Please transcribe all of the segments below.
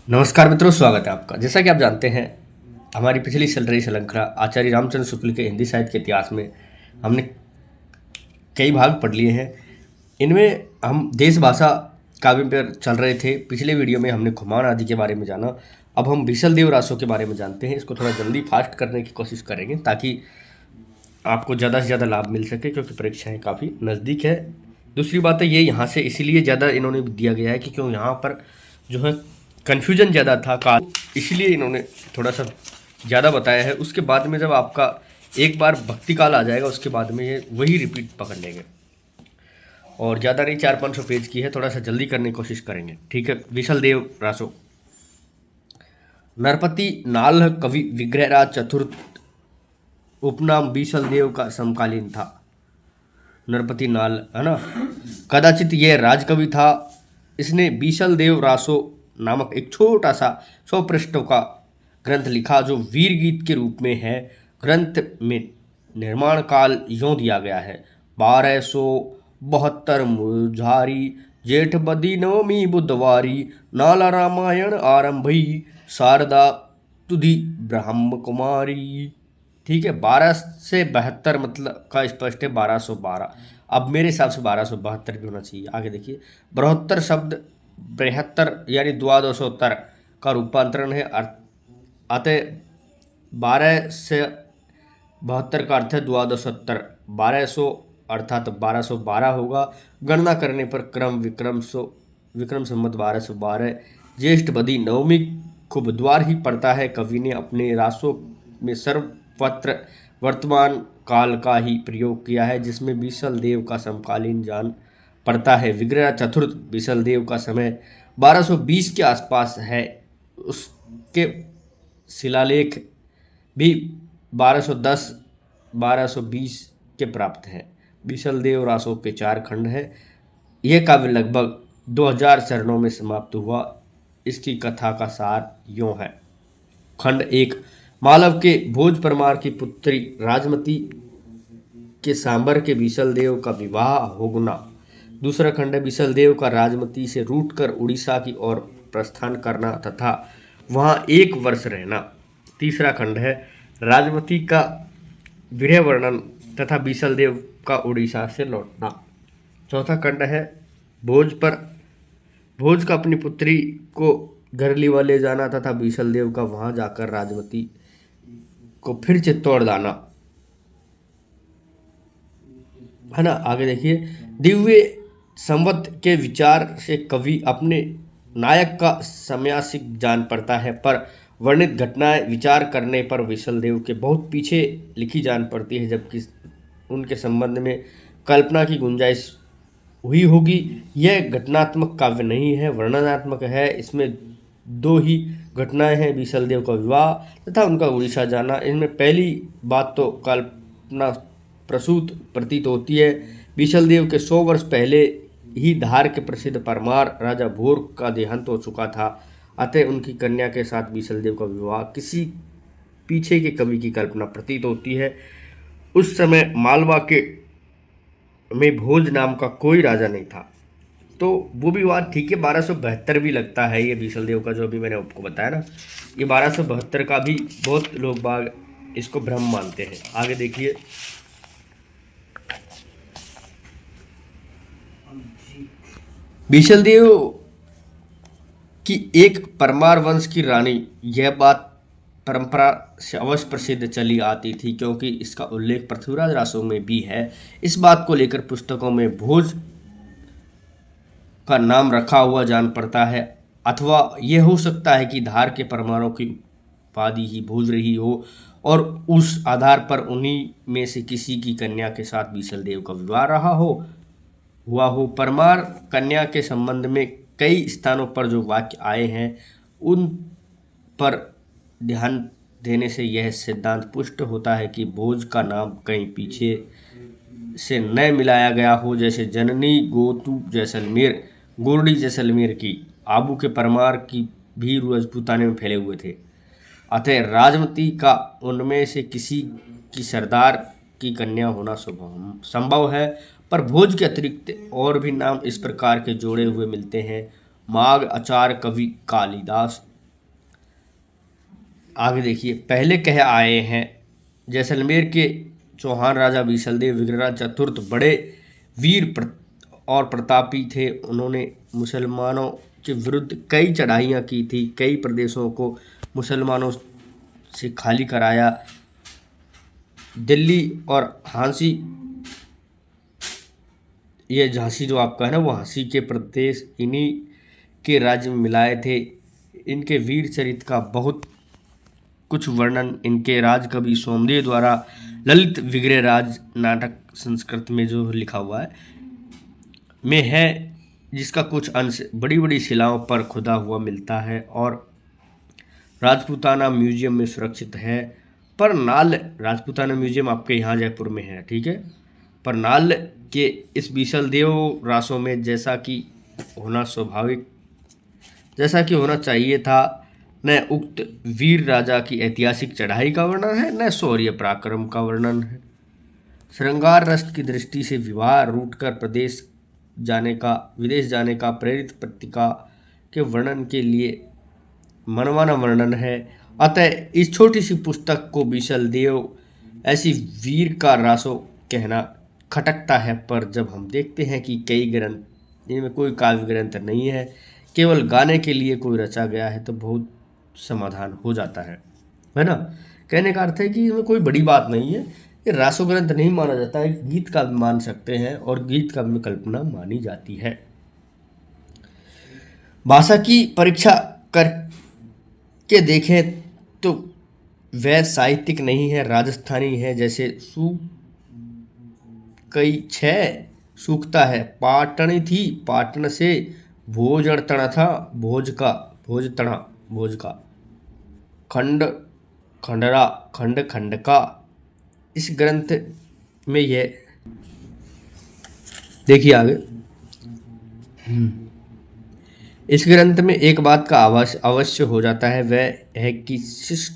नमस्कार मित्रों, स्वागत है आपका। जैसा कि आप जानते हैं, हमारी पिछली चल रही श्रृंखला आचार्य रामचंद्र शुक्ल के हिंदी साहित्य के इतिहास में हमने कई भाग पढ़ लिए हैं। इनमें हम देश भाषा काव्य पर चल रहे थे। पिछले वीडियो में हमने खुमान आदि के बारे में जाना। अब हम बीसल देव रासो के बारे में जानते हैं। इसको थोड़ा जल्दी फास्ट करने की कोशिश करेंगे ताकि आपको ज़्यादा से ज़्यादा लाभ मिल सके, क्योंकि परीक्षाएं काफ़ी नज़दीक है। दूसरी बात है, ये यहाँ से इसीलिए ज़्यादा इन्होंने दिया गया है कि क्यों यहाँ पर जो है कन्फ्यूजन ज़्यादा था काल, इसलिए इन्होंने थोड़ा सा ज़्यादा बताया है। उसके बाद में जब आपका एक बार भक्ति काल आ जाएगा, उसके बाद में ये वही रिपीट पकड़ लेंगे। और ज़्यादा नहीं, 400-500 पेज की है, थोड़ा सा जल्दी करने की कोशिश करेंगे। ठीक है। विशल देव रासो। नरपति नाल कवि विग्रहराज चतुर्थ उपनाम बीसल देव का समकालीन था। नरपति नाल है ना, कदाचित यह राजकवि था। इसने बीसल देव रासो नामक एक छोटा सा 100 पृष्ठों का ग्रंथ लिखा, जो वीर गीत के रूप में है। ग्रंथ में निर्माण काल यों दिया गया है: 1272 मुझारी जेठ बदी नवमी बुधवारी, नाला रामायण आरंभई शारदा तुधि ब्रह्म कुमारी। ठीक है। 12 से 72 मतलब का स्पष्ट है 1212। अब मेरे हिसाब से 1272 भी होना चाहिए। आगे देखिए, बृहत्तर शब्द बृहत्तर यानी द्वादशोत्तर का रूपांतरण है। अतः 12 से 72 का अर्थ है द्वादशोत्तर। 1200 अर्थात 1212 होगा। गणना करने पर विक्रम संवत 1212 ज्येष्ठ बदी नवमी को बुधवार ही पड़ता है। कवि ने अपने रासों में सर्वत्र वर्तमान काल का ही प्रयोग किया है, जिसमें बीसल देव का समकालीन जान पड़ता है। विग्रह चतुर्थ बीसल देव का समय 1220 के आसपास है। उसके शिलालेख भी 1210 1220 के प्राप्त हैं। बीसल देव रासो के 4 खंड हैं। यह काव्य लगभग 2000 चरणों में समाप्त हुआ। इसकी कथा का सार यों है: खंड 1, मालव के भोज परमार की पुत्री राजमती के सांबर के बीसल देव का विवाह होगुना। दूसरा खंड है बीसल देव का राजमती से रूठकर उड़ीसा की ओर प्रस्थान करना तथा वहां 1 वर्ष रहना। तीसरा खंड है राजमती का विरह वर्णन तथा बीसल देव का उड़ीसा से लौटना। चौथा खंड है भोज का अपनी पुत्री को घरलीवा ले जाना तथा बीसल देव का वहां जाकर राजमती को फिर चित्तौड़ लाना, है ना। आगे देखिए, दिव्य संवत के विचार से कवि अपने नायक का समयासिक जान पड़ता है, पर वर्णित घटनाएं विचार करने पर बीसल देव के बहुत पीछे लिखी जान पड़ती है, जबकि उनके संबंध में कल्पना की गुंजाइश हुई होगी। यह घटनात्मक काव्य नहीं है, वर्णनात्मक है। इसमें 2 ही घटनाएं हैं: बीसल देव का विवाह तथा उनका उड़ीसा जाना। इनमें पहली बात तो कल्पना प्रसूत प्रतीत होती है। बीसल देव के 100 वर्ष पहले ही धार के प्रसिद्ध परमार राजा भोर का देहांत हो चुका था। अतः उनकी कन्या के साथ बीसल देव का विवाह किसी पीछे के कवि की कल्पना प्रतीत होती है। उस समय मालवा के में भोज नाम का कोई राजा नहीं था, तो वो भी बात ठीक है। 1272 भी लगता है ये बीसल देव का, जो अभी मैंने आपको बताया ना, ये 1272 का भी बहुत लोग बाग इसको भ्रम मानते हैं। आगे देखिए, बीसल देव की एक परमार वंश की रानी, यह बात परंपरा से अवश्य प्रसिद्ध चली आती थी, क्योंकि इसका उल्लेख पृथ्वीराज रासो में भी है। इस बात को लेकर पुस्तकों में भोज का नाम रखा हुआ जान पड़ता है, अथवा यह हो सकता है कि धार के परमारों की उपाधि ही भोज रही हो और उस आधार पर उन्हीं में से किसी की कन्या के साथ बीसल देव का विवाह हुआ हो। परमार कन्या के संबंध में कई स्थानों पर जो वाक्य आए हैं, उन पर ध्यान देने से यह सिद्धांत पुष्ट होता है कि भोज का नाम कहीं पीछे से न मिलाया गया हो, जैसे जननी गोतू जैसलमेर, गोरडी जैसलमेर की, आबू के परमार की भी राजपूताने में फैले हुए थे। अतः राजमती का उनमें से किसी की सरदार की कन्या होना संभव है, पर भोज के अतिरिक्त और भी नाम इस प्रकार के जोड़े हुए मिलते हैं। माघ आचार कवि कालिदास आगे देखिए, पहले कह आए हैं जैसलमेर के चौहान राजा बीसलदेव विग्रहराज चतुर्थ बड़े और प्रतापी थे। उन्होंने मुसलमानों के विरुद्ध कई चढ़ाइयाँ की थी, कई प्रदेशों को मुसलमानों से खाली कराया। दिल्ली और झांसी, ये झांसी जो आपका है ना, वो झांसी के प्रदेश इन्हीं के राज्य में मिलाए थे। इनके वीर चरित्र का बहुत कुछ वर्णन इनके राजकवि सोमदेव द्वारा ललित विग्रहराज नाटक संस्कृत में जो लिखा हुआ है में है, जिसका कुछ अंश बड़ी बड़ी शिलाओं पर खुदा हुआ मिलता है और राजपूताना म्यूजियम में सुरक्षित है। पर नाल राजपूताना म्यूजियम आपके यहाँ जयपुर में है, ठीक है। पर नाल के इस बीसलदेव रासों में जैसा कि होना चाहिए था, न उक्त वीर राजा की ऐतिहासिक चढ़ाई का वर्णन है, न शौर्य पराक्रम का वर्णन है। श्रृंगार रस की दृष्टि से विवाह रूटकर विदेश जाने का प्रेरित पत्रिका के वर्णन के लिए मनमाना वर्णन है। अतः इस छोटी सी पुस्तक को बीसलदेव ऐसी वीर का रासो कहना खटकता है। पर जब हम देखते हैं कि कई ग्रंथ, इनमें कोई काव्य ग्रंथ नहीं है, केवल गाने के लिए कोई रचा गया है, तो बहुत समाधान हो जाता है ना। कहने का अर्थ है कि इसमें कोई बड़ी बात नहीं है, ये रासो ग्रंथ नहीं माना जाता है, गीत का भी मान सकते हैं और गीत का भी कल्पना मानी जाती है। भाषा की परीक्षा करके देखें तो वह साहित्यिक नहीं है, राजस्थानी है। जैसे कई छः सूखता है, पाटनी थी पाटन से भोजन तना था, भोज का खंड खंडरा खंड का। इस ग्रंथ में यह देखिए आगे, इस ग्रंथ में एक बात का अवश्य हो जाता है, वह है कि शिष्ट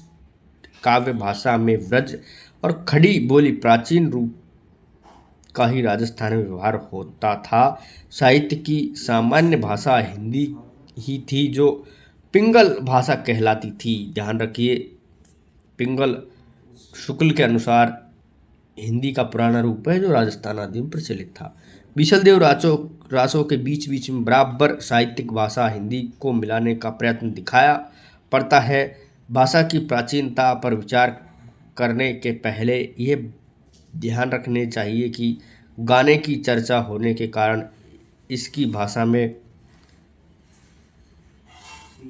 काव्य भाषा में व्रज और खड़ी बोली प्राचीन रूप का ही राजस्थान में व्यवहार होता था। साहित्य की सामान्य भाषा हिंदी ही थी, जो पिंगल भाषा कहलाती थी। ध्यान रखिए, पिंगल शुक्ल के अनुसार हिंदी का पुराना रूप है जो राजस्थान आदि में प्रचलित था। बीसलदेव रासों के बीच बीच में बराबर साहित्यिक भाषा हिंदी को मिलाने का प्रयत्न दिखाया पड़ता है। भाषा की प्राचीनता पर विचार करने के पहले यह ध्यान रखने चाहिए कि गाने की चर्चा होने के कारण इसकी भाषा में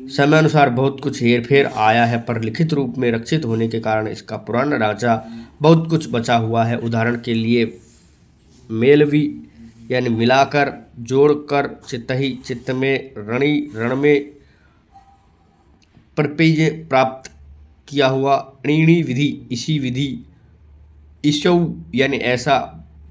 समयानुसार बहुत कुछ हेरफेर आया है, पर लिखित रूप में रक्षित होने के कारण इसका पुराना ढांचा बहुत कुछ बचा हुआ है। उदाहरण के लिए मेलवी यानी मिलाकर, जोड़कर, चितही चित्त में, रणी रण में, प्रपेय प्राप्त किया हुआ, णीणी विधि इसी विधि, ईशौ यानी ऐसा,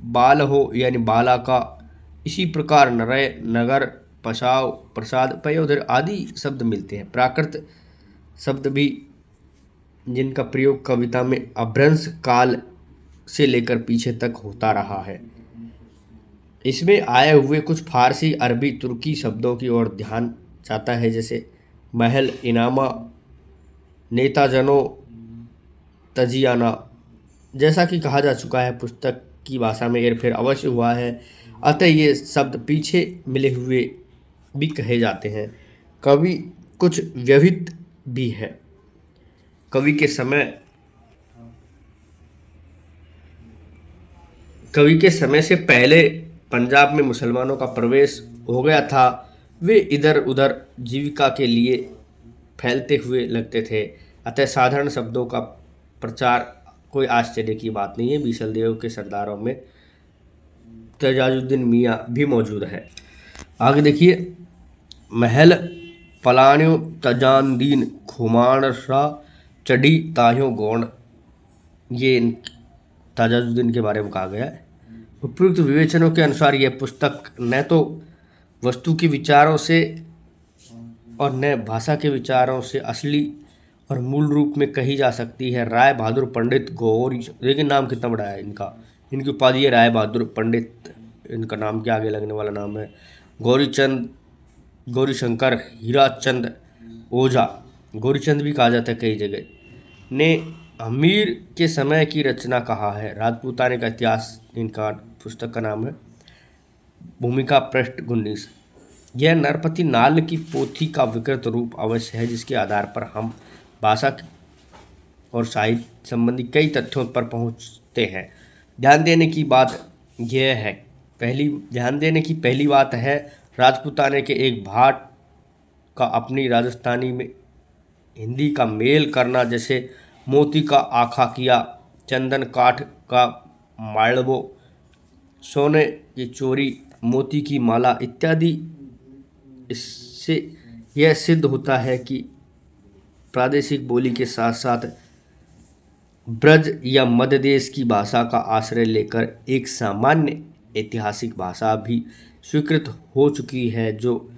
बाल हो यानी बाला का, इसी प्रकार नरय नगर, पशाव प्रसाद, पयोधर आदि शब्द मिलते हैं। प्राकृत शब्द भी जिनका प्रयोग कविता में अभ्रंश काल से लेकर पीछे तक होता रहा है। इसमें आए हुए कुछ फारसी, अरबी, तुर्की शब्दों की ओर ध्यान जाता है, जैसे महल, इनामा, नेताजनो, तजियाना। जैसा कि कहा जा चुका है, पुस्तक की भाषा में हेरफेर अवश्य हुआ है, अतः ये शब्द पीछे मिले हुए भी कहे जाते हैं। कवि कुछ व्यवहित भी है। कवि के समय से पहले पंजाब में मुसलमानों का प्रवेश हो गया था। वे इधर उधर जीविका के लिए फैलते हुए लगते थे, अतः साधारण शब्दों का प्रचार कोई आश्चर्य की बात नहीं है। बीसलदेव के सरदारों में तजाजुद्दीन मियाँ भी मौजूद है। आगे देखिए, महल पलाण्यो तजानदीन खुमानसा चढ़ी ताह्यो गौण, ये ताजुद्दीन के बारे में कहा गया है। उपयुक्त विवेचनों के अनुसार यह पुस्तक न तो वस्तु के विचारों से और न भाषा के विचारों से असली और मूल रूप में कही जा सकती है। राय बहादुर पंडित गौरी, देखिए नाम कितना बड़ा है इनका, इनकी उपाधि है राय बहादुर पंडित, इनका नाम के आगे लगने वाला नाम है गौरीशंकर हीराचंद ओझा, गौरीचंद भी कहा जाता है कई जगह। ने अमीर के समय की रचना कहा है। राजपूताने का इतिहास इनका पुस्तक का नाम है। भूमिका पृष्ठ 19। यह नरपति नाल की पोथी का विकृत रूप अवश्य है, जिसके आधार पर हम भाषा और साहित्य संबंधी कई तथ्यों पर पहुंचते हैं। ध्यान देने की बात यह है ध्यान देने की पहली बात है, राजपूताने के एक भाट का अपनी राजस्थानी में हिंदी का मेल करना, जैसे मोती का आखा किया, चंदन काठ का मालवो, सोने की चोरी, मोती की माला इत्यादि। इससे यह सिद्ध होता है कि प्रादेशिक बोली के साथ साथ ब्रज या मध्य देश की भाषा का आश्रय लेकर एक सामान्य ऐतिहासिक भाषा भी स्वीकृत हो चुकी है, जो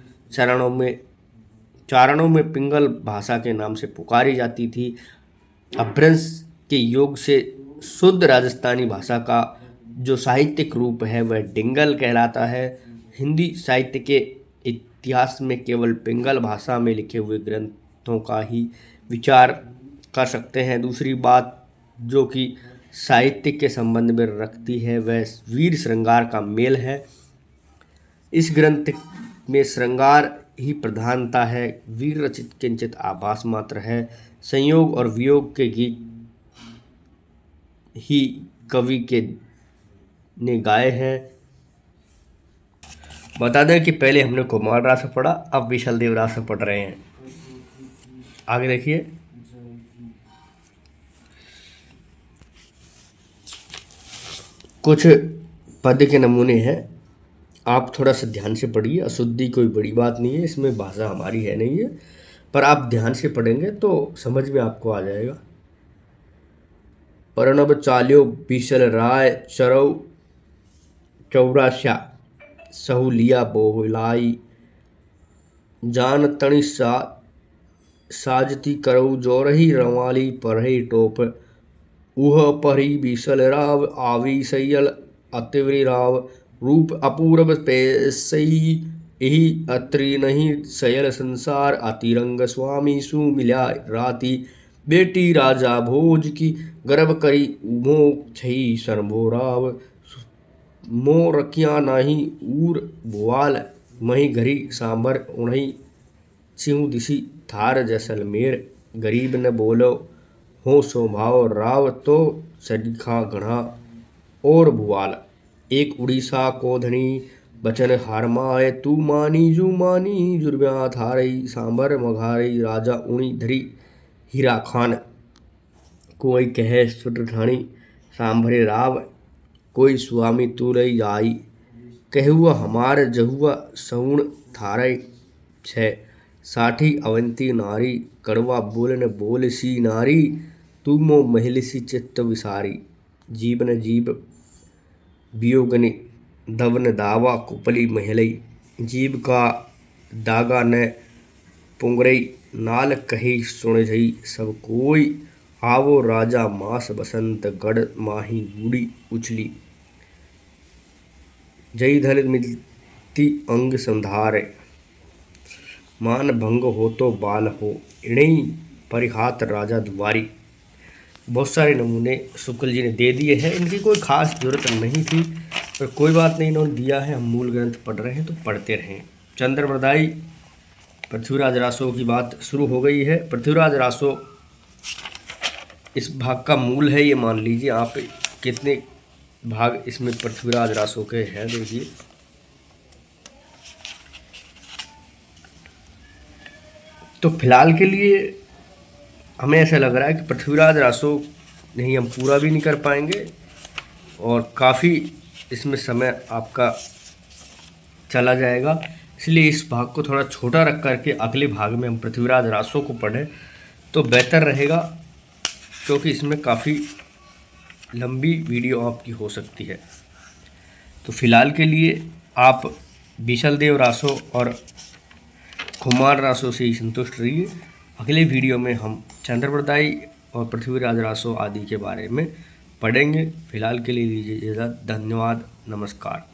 चारणों में पिंगल भाषा के नाम से पुकारी जाती थी। अपभ्रंश के योग से शुद्ध राजस्थानी भाषा का जो साहित्यिक रूप है वह डिंगल कहलाता है। हिंदी साहित्य के इतिहास में केवल पिंगल भाषा में लिखे हुए ग्रंथों का ही विचार कर सकते हैं। दूसरी बात जो कि साहित्य के संबंध में रखती है वह वीर श्रृंगार का मेल है। इस ग्रंथ में श्रृंगार ही प्रधानता है, वीर रचित किंचित आभास मात्र है। संयोग और वियोग के गीत ही कवि के ने गाए हैं। बता दें कि पहले हमने कुमार रास पढ़ा, अब विशाल देव रास पढ़ रहे हैं। आगे देखिए, कुछ पद्य के नमूने हैं, आप थोड़ा सा ध्यान से पढ़िए। अशुद्धि कोई बड़ी बात नहीं है, इसमें भाषा हमारी है नहीं है, पर आप ध्यान से पढ़ेंगे तो समझ में आपको आ जाएगा। प्रणब चाल्यो बीसल राय चरौ चौरास्या सहुलिया बोहलाई, जान तणि साजती करऊ जोरही रवाली परही टोप, उह परी बीसल राव आवी सैयल अतिवरी राव, रूप अपूर्व पैसई यही अत्रि नहीं सयल संसार, अतिरंग स्वामी सु मिल्या राती, बेटी राजा भोज की गर्भ करी उमो छई सरभो राव, मो रखिया नाही ऊर भुआल, मही घरी सांबर उणई सिंह दिशी थार जैसलमेर, गरीब न बोलो हो स्वभाव राव तो सदिखा घना और भुआल, एक उड़ीसा को धनी बचन हारमाए, तू मानी जू मानी जुर्ब्या थारई, सांबर मघारई राजा उणी धरी हीरा खान, कोई कहे सुरठानी सांभरे राव, कोई स्वामी तुरई आई, कहुआ हमार जहुआ सउण थारई छे, साठी अवंती नारी कड़वा बोलन बोल सी नारी, तुमो महिल सी चित्त विसारी, जीवन जीव वियोगनि दवन दावा कुपली महलई, जीव का दागा न पुंगरई, नाल कही सुन जई सब कोई, आवो राजा मास बसंत गढ़ माही बूढ़ी उछली, जई धल मिलती अंग संधारे, मान भंग हो तो बाल हो, इणई परिहात राजा दुआरी। बहुत सारे नमूने शुक्ल जी ने दे दिए हैं, इनकी कोई खास जरूरत नहीं थी, पर कोई बात नहीं, इन्होंने दिया है, हम मूल ग्रंथ पढ़ रहे हैं तो पढ़ते रहें। चंद्रप्रदायी पृथ्वीराज रासो की बात शुरू हो गई है। पृथ्वीराज रासो इस भाग का मूल है, ये मान लीजिए आप। कितने भाग इसमें पृथ्वीराज रासो के हैं देखिए। तो फिलहाल के लिए हमें ऐसा लग रहा है कि पृथ्वीराज रासो नहीं हम पूरा भी नहीं कर पाएंगे, और काफ़ी इसमें समय आपका चला जाएगा, इसलिए इस भाग को थोड़ा छोटा रख करके अगले भाग में हम पृथ्वीराज रासो को पढ़ें तो बेहतर रहेगा, क्योंकि इसमें काफ़ी लंबी वीडियो आपकी हो सकती है। तो फिलहाल के लिए आप बीसल देव रासो और कुमार रासो से ही संतुष्ट रहिए। अगले वीडियो में हम चंद्रप्रदायी और पृथ्वीराज रासो आदि के बारे में पढ़ेंगे। फिलहाल के लिए लीजिए इजाज़त। धन्यवाद, नमस्कार।